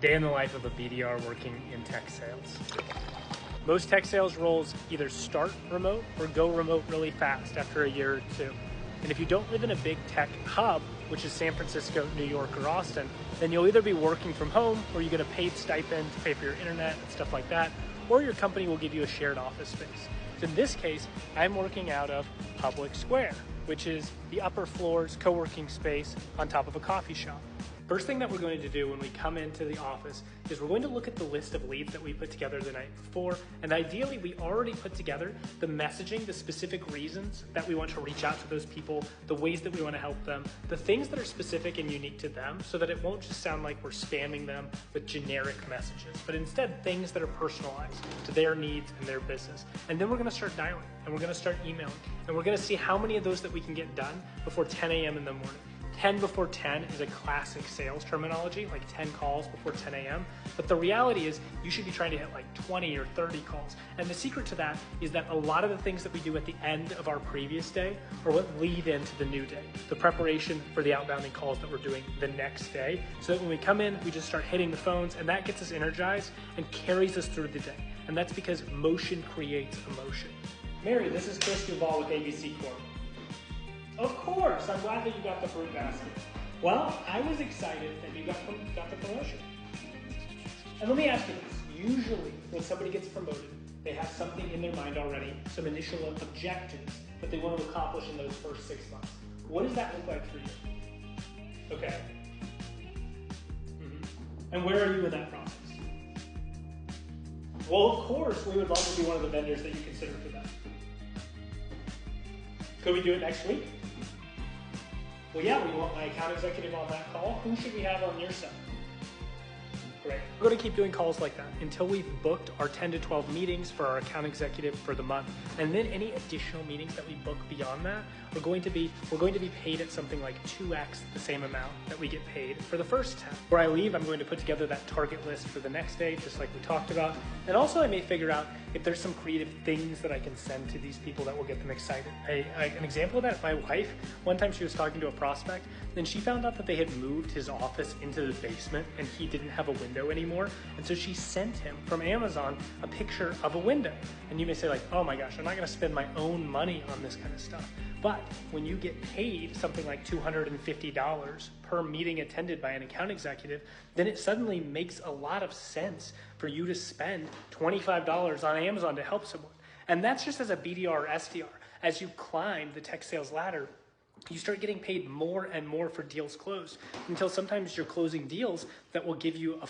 Day in the life of a BDR working in tech sales. Most tech sales roles either start remote or go remote really fast after a year or two. And if you don't live in a big tech hub, which is San Francisco, New York, or Austin, then you'll either be working from home or you get a paid stipend to pay for your internet and stuff like that, or your company will give you a shared office space. So in this case, I'm working out of Public Square, which is the upper floor's co-working space on top of a coffee shop. First thing that we're going to do when we come into the office is we're going to look at the list of leads that we put together the night before, and ideally we already put together the messaging, the specific reasons that we want to reach out to those people, the ways that we want to help them, the things that are specific and unique to them so that it won't just sound like we're spamming them with generic messages, but instead things that are personalized to their needs and their business. And then we're going to start dialing and we're going to start emailing and we're going to see how many of those that we can get done before 10 a.m. in the morning. 10 before 10 is a classic sales terminology, like 10 calls before 10 a.m. But the reality is you should be trying to hit like 20 or 30 calls. And the secret to that is that a lot of the things that we do at the end of our previous day are what lead into the new day, the preparation for the outbounding calls that we're doing the next day. So that when we come in, we just start hitting the phones and that gets us energized and carries us through the day. And that's because motion creates emotion. Mary, this is Chris Duval with ABC Corp. Of course, I'm glad that you got the fruit basket. Well, I was excited that you got the promotion. And let me ask you this. Usually, when somebody gets promoted, they have something in their mind already, some initial objectives that they want to accomplish in those first 6 months. What does that look like for you? Okay. And where are you in that process? Well, of course, we would love to be one of the vendors that you consider for that. Could we do it next week? Well, yeah, we want my account executive on that call. Who should we have on your side? Great. We're going to keep doing calls like that until we've booked our 10 to 12 meetings for our account executive for the month. And then any additional meetings that we book beyond that, we're going to be paid at something like 2x the same amount that we get paid for the first 10. Before I leave, I'm going to put together that target list for the next day, just like we talked about. And also I may figure out if there's some creative things that I can send to these people that will get them excited. An example of that, my wife, one time she was talking to a prospect and she found out that they had moved his office into the basement and he didn't have a window anymore. And so she sent him from Amazon a picture of a window. And you may say like, oh my gosh, I'm not gonna spend my own money on this kind of stuff. But when you get paid something like $250 per meeting attended by an account executive, then it suddenly makes a lot of sense for you to spend $25 on Amazon to help someone. And that's just as a BDR or SDR. As you climb the tech sales ladder, you start getting paid more and more for deals closed until sometimes you're closing deals that will give you a